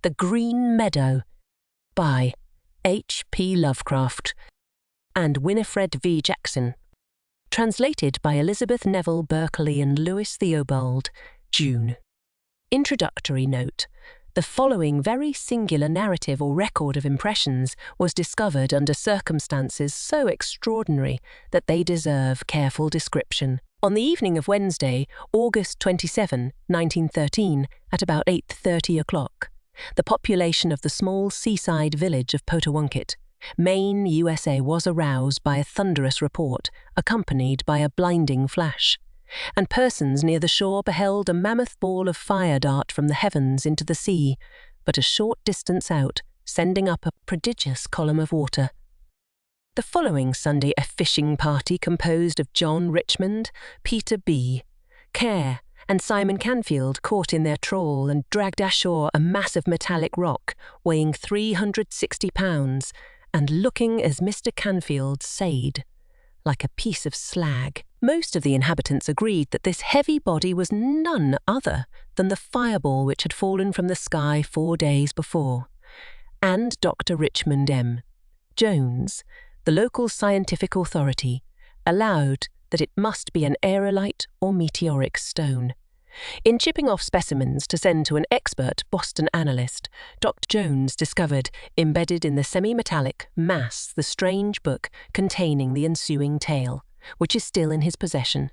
The Green Meadow by H.P. Lovecraft and Winifred V. Jackson. Translated by Elizabeth Neville Berkeley and Louis Theobald, June. Introductory note. The following very singular narrative or record of impressions was discovered under circumstances so extraordinary that they deserve careful description. On the evening of Wednesday, August 27, 1913, at about 8:30 o'clock, the population of the small seaside village of Potawatomi, Maine, USA, was aroused by a thunderous report, accompanied by a blinding flash, and persons near the shore beheld a mammoth ball of fire dart from the heavens into the sea, but a short distance out, sending up a prodigious column of water. The following Sunday, a fishing party composed of John Richmond, Peter B., Kerr, and Simon Canfield caught in their trawl and dragged ashore a massive metallic rock weighing 360 pounds and looking, as Mr. Canfield said, like a piece of slag. Most of the inhabitants agreed that this heavy body was none other than the fireball which had fallen from the sky 4 days before, and Dr. Richmond M. Jones, the local scientific authority, allowed that it must be an aerolite or meteoric stone. In chipping off specimens to send to an expert Boston analyst, Dr. Jones discovered, embedded in the semi-metallic mass, the strange book containing the ensuing tale, which is still in his possession.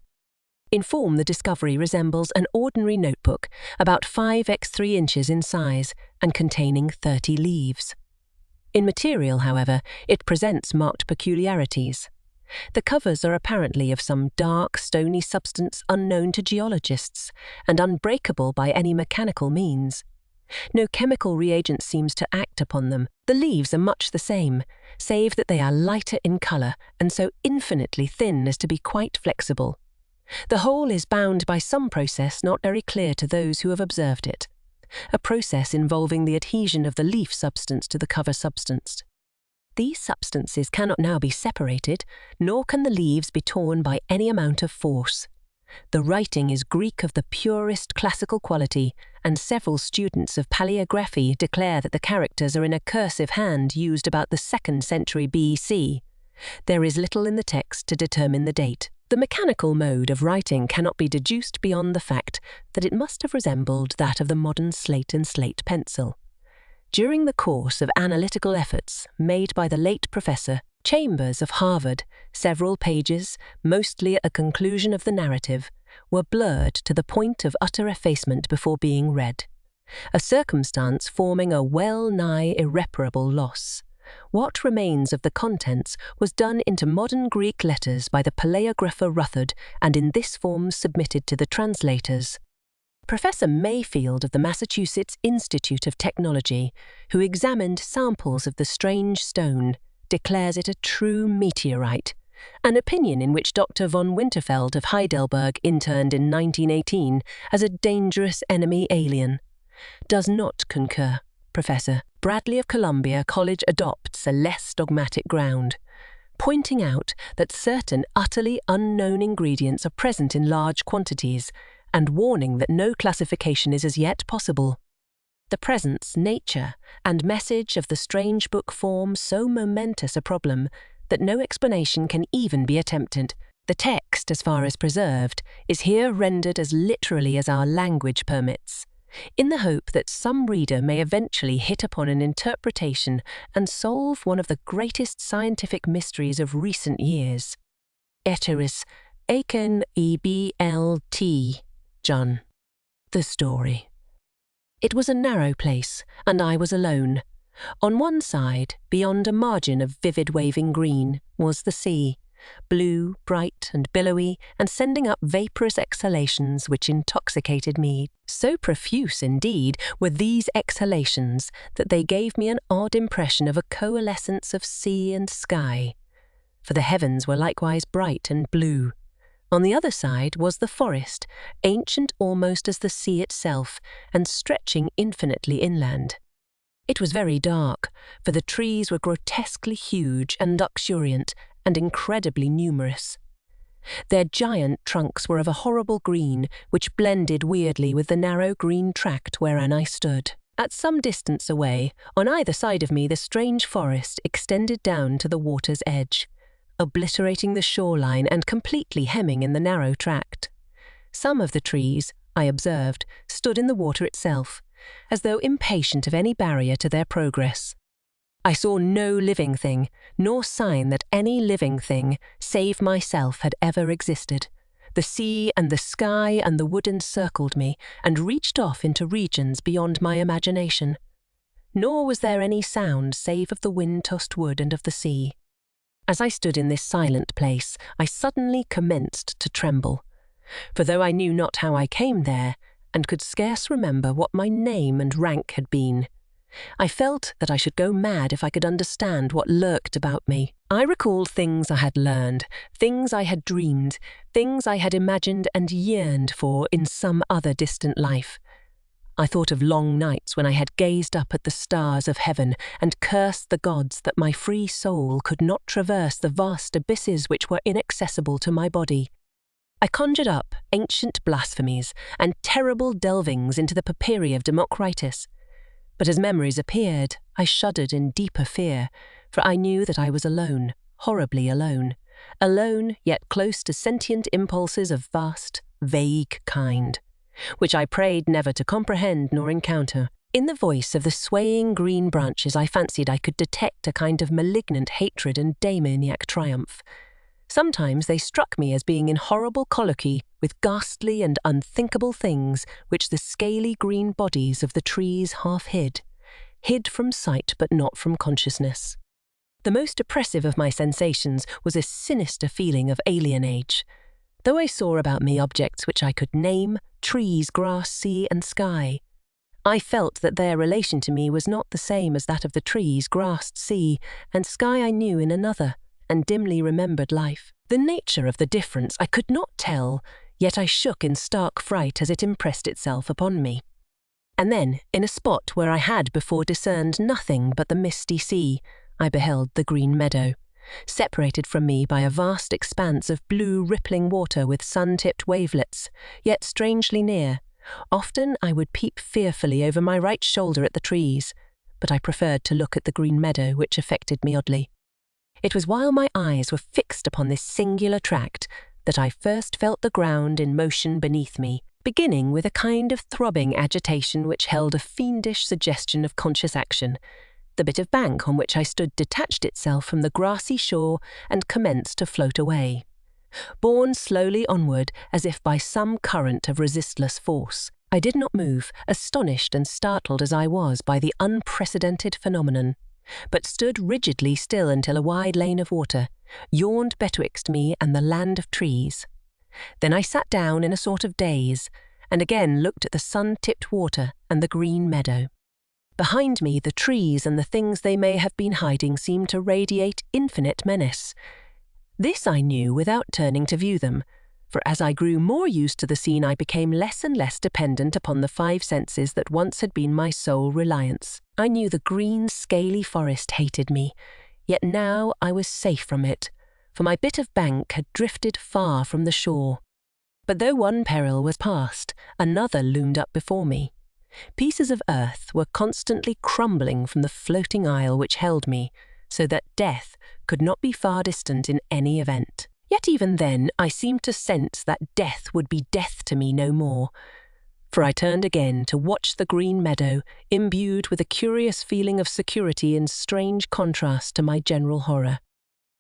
In form, the discovery resembles an ordinary notebook, about 5 x 3 inches in size and containing 30 leaves. In material, however, it presents marked peculiarities. The covers are apparently of some dark, stony substance unknown to geologists and unbreakable by any mechanical means. No chemical reagent seems to act upon them. The leaves are much the same, save that they are lighter in colour and so infinitely thin as to be quite flexible. The whole is bound by some process not very clear to those who have observed it, a process involving the adhesion of the leaf substance to the cover substance. These substances cannot now be separated, nor can the leaves be torn by any amount of force. The writing is Greek of the purest classical quality, and several students of paleography declare that the characters are in a cursive hand used about the 2nd century B.C. There is little in the text to determine the date. The mechanical mode of writing cannot be deduced beyond the fact that it must have resembled that of the modern slate and slate pencil. During the course of analytical efforts made by the late Professor Chambers of Harvard, several pages, mostly at the conclusion of the narrative, were blurred to the point of utter effacement before being read, a circumstance forming a well-nigh irreparable loss. What remains of the contents was done into modern Greek letters by the paleographer Ruthard and in this form submitted to the translators. Professor Mayfield of the Massachusetts Institute of Technology, who examined samples of the strange stone, declares it a true meteorite, an opinion in which Dr. von Winterfeld of Heidelberg interned in 1918 as a dangerous enemy alien. Does not concur. Professor Bradley of Columbia College adopts a less dogmatic ground, pointing out that certain utterly unknown ingredients are present in large quantities, and warning that no classification is as yet possible. The presence, nature, and message of the strange book form so momentous a problem that no explanation can even be attempted. The text, as far as preserved, is here rendered as literally as our language permits, in the hope that some reader may eventually hit upon an interpretation and solve one of the greatest scientific mysteries of recent years. Eteris Aiken EBLT. John. The story. It was a narrow place, and I was alone. On one side, beyond a margin of vivid waving green, was the sea, blue, bright and billowy, and sending up vaporous exhalations which intoxicated me. So profuse, indeed, were these exhalations that they gave me an odd impression of a coalescence of sea and sky, for the heavens were likewise bright and blue. On the other side was the forest, ancient almost as the sea itself, and stretching infinitely inland. It was very dark, for the trees were grotesquely huge and luxuriant, and incredibly numerous. Their giant trunks were of a horrible green, which blended weirdly with the narrow green tract whereon I stood. At some distance away, on either side of me, the strange forest extended down to the water's edge, obliterating the shoreline and completely hemming in the narrow tract. Some of the trees, I observed, stood in the water itself, as though impatient of any barrier to their progress. I saw no living thing, nor sign that any living thing, save myself, had ever existed. The sea and the sky and the wood encircled me and reached off into regions beyond my imagination. Nor was there any sound save of the wind-tossed wood and of the sea. As I stood in this silent place, I suddenly commenced to tremble. For though I knew not how I came there, and could scarce remember what my name and rank had been, I felt that I should go mad if I could understand what lurked about me. I recalled things I had learned, things I had dreamed, things I had imagined and yearned for in some other distant life. I thought of long nights when I had gazed up at the stars of heaven and cursed the gods that my free soul could not traverse the vast abysses which were inaccessible to my body. I conjured up ancient blasphemies and terrible delvings into the papyri of Democritus. But as memories appeared, I shuddered in deeper fear, for I knew that I was alone, horribly alone, yet close to sentient impulses of vast, vague kind, which I prayed never to comprehend nor encounter. In the voice of the swaying green branches I fancied I could detect a kind of malignant hatred and demoniac triumph. Sometimes they struck me as being in horrible colloquy with ghastly and unthinkable things which the scaly green bodies of the trees half hid from sight but not from consciousness. The most oppressive of my sensations was a sinister feeling of alienage. Though I saw about me objects which I could name, trees, grass, sea, and sky, I felt that their relation to me was not the same as that of the trees, grass, sea, and sky I knew in another and dimly remembered life. The nature of the difference I could not tell, yet I shook in stark fright as it impressed itself upon me. And then, in a spot where I had before discerned nothing but the misty sea, I beheld the green meadow, separated from me by a vast expanse of blue rippling water with sun-tipped wavelets, yet strangely near. Often I would peep fearfully over my right shoulder at the trees, but I preferred to look at the green meadow, which affected me oddly. It was while my eyes were fixed upon this singular tract that I first felt the ground in motion beneath me, beginning with a kind of throbbing agitation which held a fiendish suggestion of conscious action. The bit of bank on which I stood detached itself from the grassy shore and commenced to float away, borne slowly onward as if by some current of resistless force. I did not move, astonished and startled as I was by the unprecedented phenomenon, but stood rigidly still until a wide lane of water yawned betwixt me and the land of trees. Then I sat down in a sort of daze, and again looked at the sun-tipped water and the green meadow. Behind me, the trees and the things they may have been hiding seemed to radiate infinite menace. This I knew without turning to view them, for as I grew more used to the scene I became less and less dependent upon the five senses that once had been my sole reliance. I knew the green, scaly forest hated me, yet now I was safe from it, for my bit of bank had drifted far from the shore. But though one peril was past, another loomed up before me. Pieces of earth were constantly crumbling from the floating isle which held me, so that death could not be far distant in any event. Yet even then I seemed to sense that death would be death to me no more, for I turned again to watch the green meadow, imbued with a curious feeling of security in strange contrast to my general horror.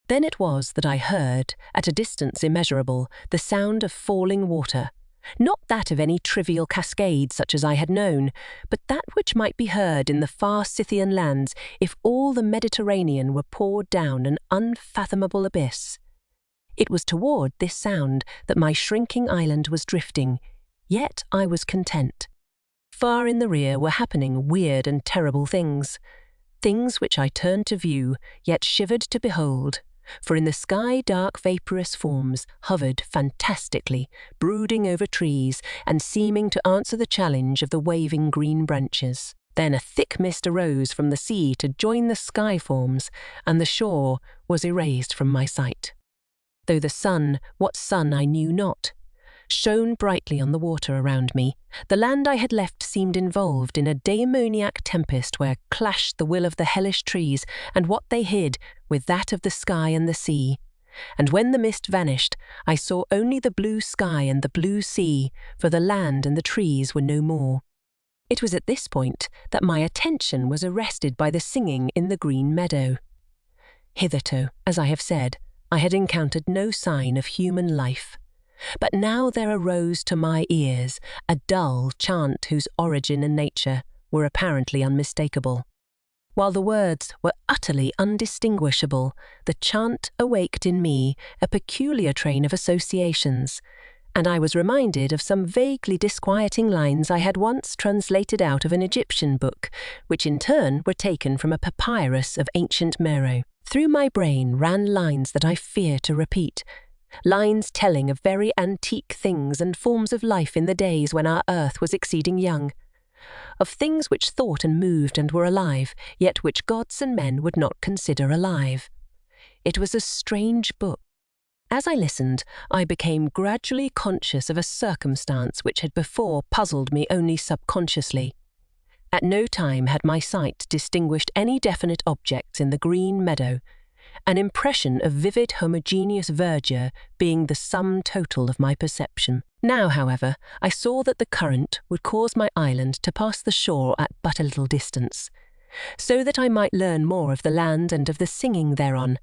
Then it was that I heard, at a distance immeasurable, the sound of falling water, not that of any trivial cascade such as I had known, but that which might be heard in the far Scythian lands if all the Mediterranean were poured down an unfathomable abyss. It was toward this sound that my shrinking island was drifting, yet I was content. Far in the rear were happening weird and terrible things which I turned to view, yet shivered to behold, for in the sky dark vaporous forms hovered fantastically, brooding over trees and seeming to answer the challenge of the waving green branches. Then a thick mist arose from the sea to join the sky forms, and the shore was erased from my sight. Though the sun, what sun I knew not, shone brightly on the water around me. The land I had left seemed involved in a demoniac tempest where clashed the will of the hellish trees and what they hid with that of the sky and the sea. And when the mist vanished, I saw only the blue sky and the blue sea, for the land and the trees were no more. It was at this point that my attention was arrested by the singing in the green meadow. Hitherto, as I have said, I had encountered no sign of human life. But now there arose to my ears a dull chant whose origin and nature were apparently unmistakable. While the words were utterly undistinguishable, the chant awaked in me a peculiar train of associations, and I was reminded of some vaguely disquieting lines I had once translated out of an Egyptian book, which in turn were taken from a papyrus of ancient Meadow. Through my brain ran lines that I fear to repeat, lines telling of very antique things and forms of life in the days when our earth was exceeding young, of things which thought and moved and were alive, yet which gods and men would not consider alive. It was a strange book. As I listened, I became gradually conscious of a circumstance which had before puzzled me only subconsciously. At no time had my sight distinguished any definite objects in the green meadow, an impression of vivid homogeneous verdure being the sum total of my perception. Now, however, I saw that the current would cause my island to pass the shore at but a little distance, so that I might learn more of the land and of the singing thereon.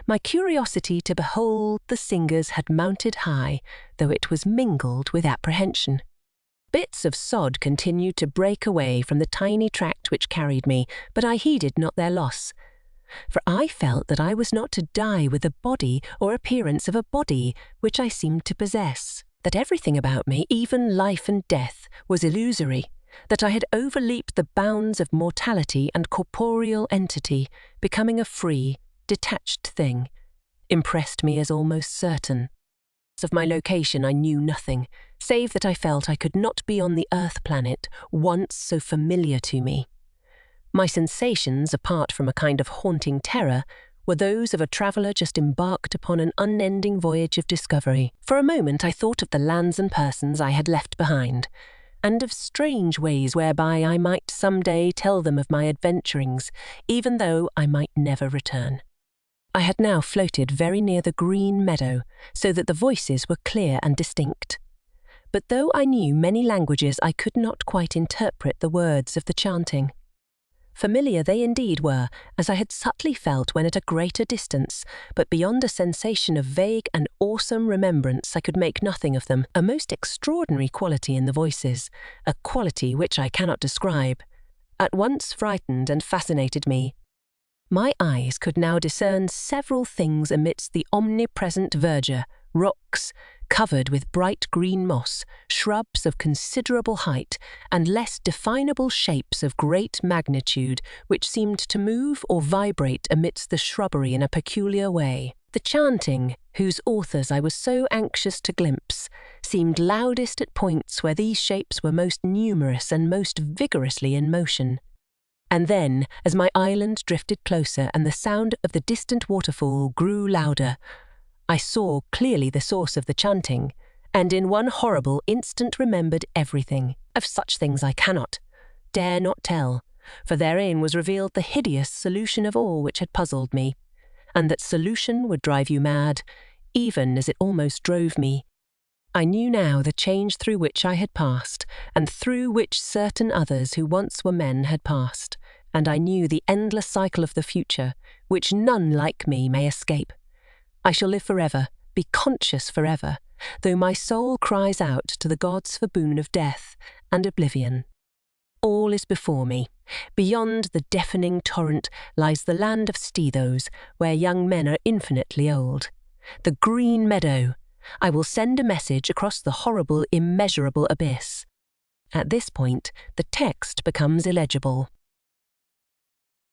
My curiosity to behold the singers had mounted high, though it was mingled with apprehension. Bits of sod continued to break away from the tiny tract which carried me, but I heeded not their loss. For I felt that I was not to die with the body or appearance of a body which I seemed to possess, that everything about me, even life and death, was illusory, that I had overleaped the bounds of mortality and corporeal entity, becoming a free, detached thing, impressed me as almost certain. Of my location I knew nothing, save that I felt I could not be on the Earth planet once so familiar to me. My sensations, apart from a kind of haunting terror, were those of a traveller just embarked upon an unending voyage of discovery. For a moment I thought of the lands and persons I had left behind, and of strange ways whereby I might some day tell them of my adventurings, even though I might never return. I had now floated very near the green meadow, so that the voices were clear and distinct. But though I knew many languages, I could not quite interpret the words of the chanting. Familiar they indeed were, as I had subtly felt when at a greater distance, but beyond a sensation of vague and awesome remembrance I could make nothing of them. A most extraordinary quality in the voices, a quality which I cannot describe, at once frightened and fascinated me. My eyes could now discern several things amidst the omnipresent verdure, rocks, covered with bright green moss, shrubs of considerable height, and less definable shapes of great magnitude, which seemed to move or vibrate amidst the shrubbery in a peculiar way. The chanting, whose authors I was so anxious to glimpse, seemed loudest at points where these shapes were most numerous and most vigorously in motion. And then, as my island drifted closer and the sound of the distant waterfall grew louder, I saw clearly the source of the chanting, and in one horrible instant remembered everything. Of such things I dare not tell, for therein was revealed the hideous solution of all which had puzzled me, and that solution would drive you mad, even as it almost drove me. I knew now the change through which I had passed, and through which certain others who once were men had passed, and I knew the endless cycle of the future, which none like me may escape. I shall live forever, be conscious forever, though my soul cries out to the gods for boon of death and oblivion. All is before me. Beyond the deafening torrent lies the land of Stethos, where young men are infinitely old. The green meadow. I will send a message across the horrible, immeasurable abyss. At this point, the text becomes illegible.